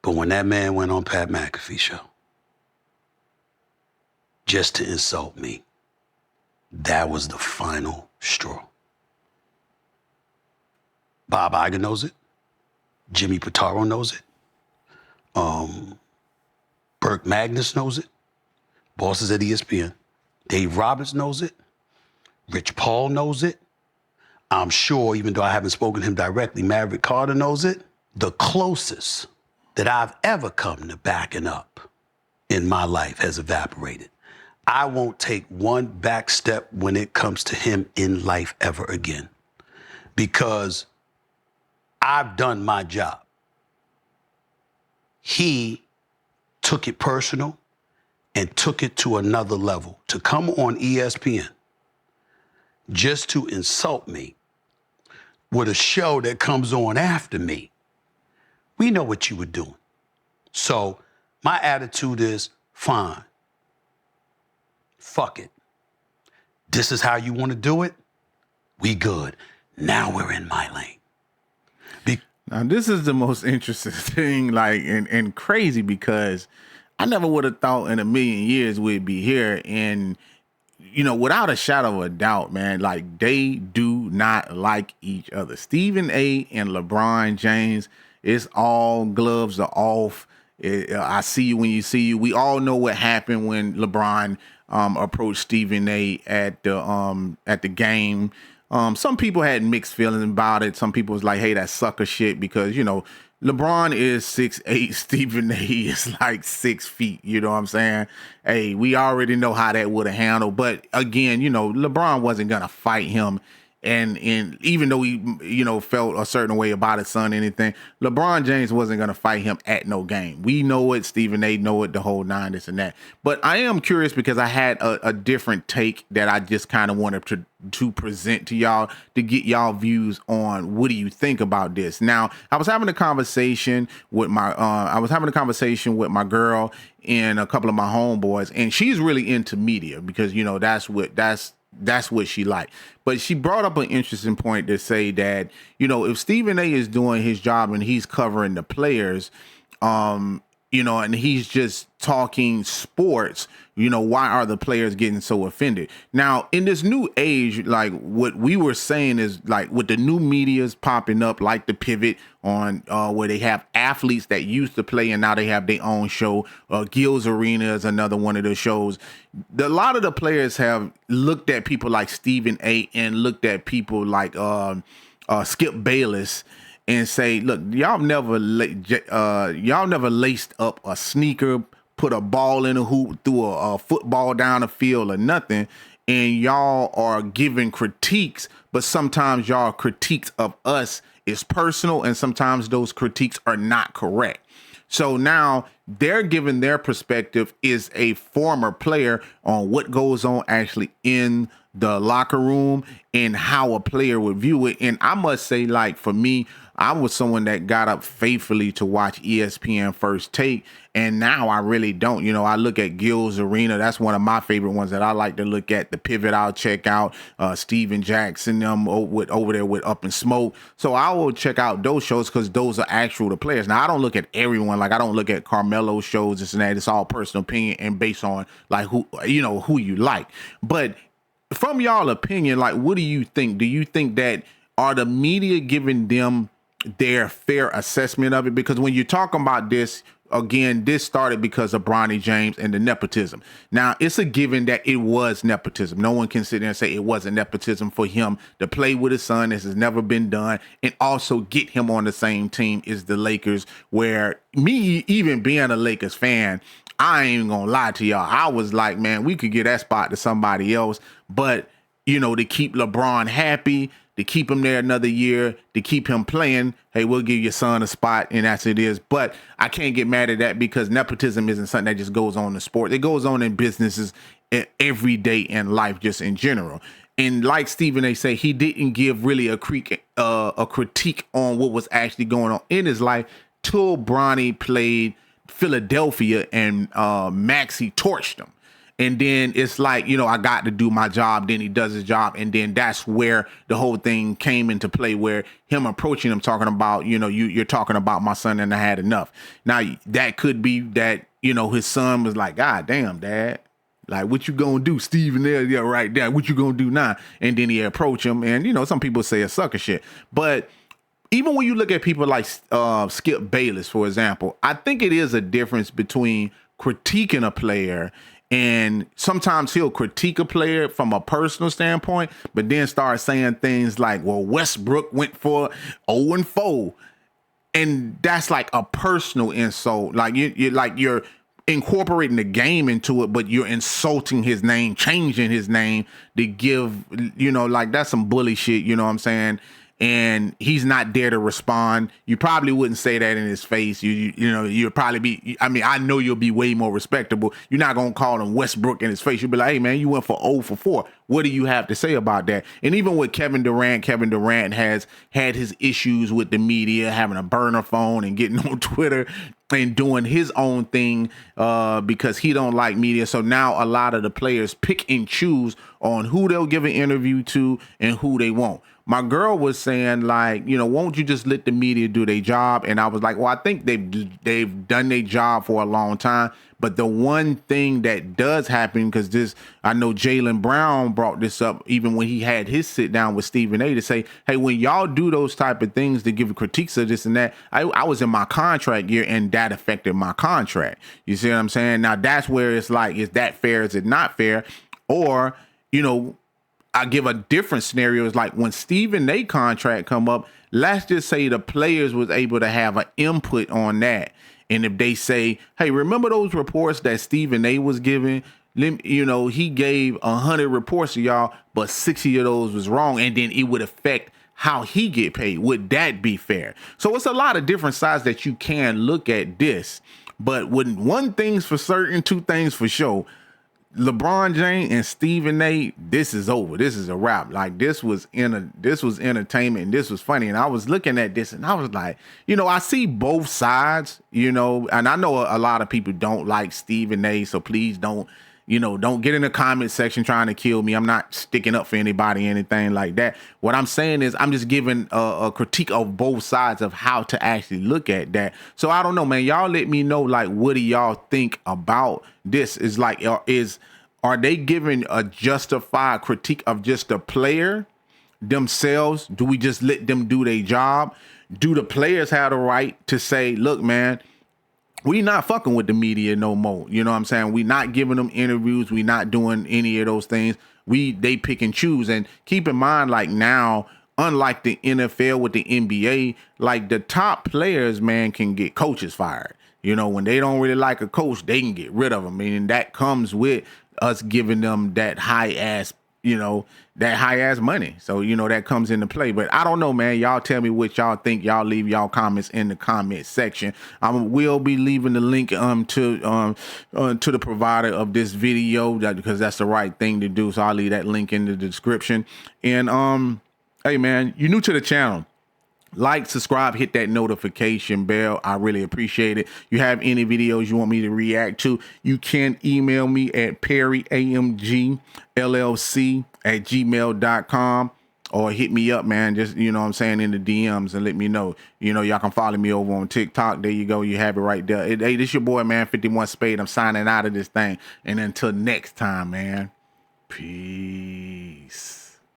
But when that man went on Pat McAfee show, just to insult me, that was the final straw. Bob Iger knows it. Jimmy Pitaro knows it. Burke Magnus knows it. Bosses at ESPN. Dave Roberts knows it. Rich Paul knows it. I'm sure, even though I haven't spoken to him directly, Maverick Carter knows it. The closest that I've ever come to backing up in my life has evaporated. I won't take one back step when it comes to him in life ever again, because I've done my job. He took it personal and took it to another level. To come on ESPN just to insult me with a show that comes on after me, we know what you were doing. So my attitude is, fine. Fuck it. This is how you want to do it? We good. Now we're in my lane. Now, this is the most interesting thing, and crazy, because I never would have thought in a million years we'd be here. And, without a shadow of a doubt, man, they do not like each other. Stephen A. and LeBron James, it's all gloves are off. I see you when you see you. We all know what happened when LeBron approached Stephen A. at the game. Some people had mixed feelings about it. Some people was like, hey, that's sucker shit, because, LeBron is 6'8", Stephen A. is like 6 feet. You know what I'm saying? Hey, we already know how that would have handled. But again, LeBron wasn't going to fight him. And even though he, felt a certain way about his son, anything, LeBron James wasn't going to fight him at no game. We know it. Stephen A. know it, the whole nine, this and that. But I am curious, because I had a different take that I just kind of wanted to present to y'all, to get y'all views on what do you think about this. Now, I was having a conversation with my girl and a couple of my homeboys, and she's really into media, because that's what she liked. But she brought up an interesting point to say that, if Stephen A. is doing his job and he's covering the players, and he's just talking sports, why are the players getting so offended? Now, in this new age, what we were saying is, with the new medias popping up, like the Pivot on where they have athletes that used to play and now they have their own show. Gill's Arena is another one of the shows. A lot of the players have looked at people like Stephen A. and looked at people like Skip Bayless and say, look, y'all never laced up a sneaker, put a ball in a hoop, threw a football down the field or nothing, and y'all are giving critiques, but sometimes y'all critiques of us is personal, and sometimes those critiques are not correct. So now they're giving their perspective is a former player on what goes on actually in the locker room and how a player would view it. And I must say, for me, I was someone that got up faithfully to watch ESPN First Take, and now I really don't. I look at Gill's Arena. That's one of my favorite ones that I like to look at. The Pivot I'll check out. Steven Jackson, them over there with Up in Smoke. So I will check out those shows, because those are actual the players. Now, I don't look at everyone. I don't look at Carmelo shows, this and that. It's all personal opinion and based on who you like. But from y'all opinion, what do you think? Do you think that are the media giving them their fair assessment of it? Because when you're talking about this, again, this started because of Bronny James and the nepotism. Now, it's a given that it was nepotism. No one can sit there and say it wasn't nepotism for him to play with his son. This has never been done. And also get him on the same team as the Lakers, where me even being a Lakers fan, I ain't gonna lie to y'all, I was like, man, we could get that spot to somebody else. But, to keep LeBron happy, to keep him there another year, to keep him playing, hey, we'll give your son a spot, and that's it is. But I can't get mad at that, because nepotism isn't something that just goes on in sport. It goes on in businesses every day in life, just in general. And like Stephen A. say, he didn't give really a critique on what was actually going on in his life till Bronny played Philadelphia and Maxey torched him. And then it's like, I got to do my job. Then he does his job. And then that's where the whole thing came into play, where him approaching him, talking about, you're talking about my son and I had enough. Now, that could be that, his son was like, God damn, Dad. Like, what you gonna do, Stephen? There, yeah, right there. What you gonna do now? And then he approach him. And, some people say it's sucker shit. But even when you look at people like Skip Bayless, for example, I think it is a difference between critiquing a player, and sometimes he'll critique a player from a personal standpoint, but then start saying things like, well, Westbrook went for 0-4. And that's like a personal insult. Like you're incorporating the game into it, but you're insulting his name, changing his name to give, like that's some bully shit, you know what I'm saying? And he's not there to respond. You probably wouldn't say that in his face. You'll probably be, I know you'll be way more respectable. You're not going to call him Westbrook in his face. You'll be like, hey, man, you went for 0-4. What do you have to say about that? And even with Kevin Durant has had his issues with the media, having a burner phone and getting on Twitter and doing his own thing because he don't like media. So now a lot of the players pick and choose on who they'll give an interview to and who they won't. My girl was saying, like, won't you just let the media do their job? And I was like, well, I think they've done their job for a long time. But the one thing that does happen, because I know Jaylen Brown brought this up even when he had his sit down with Stephen A. to say, hey, when y'all do those type of things to give critiques of this and that, I was in my contract year and that affected my contract. You see what I'm saying? Now, that's where it's like, is that fair? Is it not fair? Or, I give a different scenario. Is like when Stephen A contract come up, let's just say the players was able to have an input on that. And if they say, hey, remember those reports that Stephen A was giving? He gave 100 reports to y'all, but 60 of those was wrong. And then it would affect how he get paid. Would that be fair? So it's a lot of different sides that you can look at this. But when one thing's for certain, two things for sure, LeBron James and Stephen A, this is over. This is a wrap. Like this was entertainment and this was funny. And I was looking at this and I was like, I see both sides, and I know a lot of people don't like Stephen A, so please don't get in the comment section trying to kill me. I'm not sticking up for anybody, anything like that. What I'm saying is I'm just giving a critique of both sides of how to actually look at that. So I don't know, man. Y'all let me know, like, what do y'all think about this? Is like, are they giving a justified critique of just the player themselves? Do we just let them do their job? Do the players have the right to say, look, man, we not fucking with the media no more. You know what I'm saying? We not giving them interviews. We not doing any of those things. They pick and choose. And keep in mind, like now, unlike the NFL with the NBA, like the top players, man, can get coaches fired. When they don't really like a coach, they can get rid of them. And that comes with us giving them that high ass money. So, that comes into play. But I don't know, man. Y'all tell me what y'all think. Y'all leave y'all comments in the comment section. I will be leaving the link to the provider of this video because that's the right thing to do. So I'll leave that link in the description. And hey, man, you're new to the channel. Like, subscribe, hit that notification bell. I really appreciate it. You have any videos you want me to react to, you can email me at perryamgllc@gmail.com or hit me up, man. Just, in the DMs and let me know. Y'all can follow me over on TikTok. There you go. You have it right there. Hey, this your boy, man, 51 Spade. I'm signing out of this thing. And until next time, man, peace.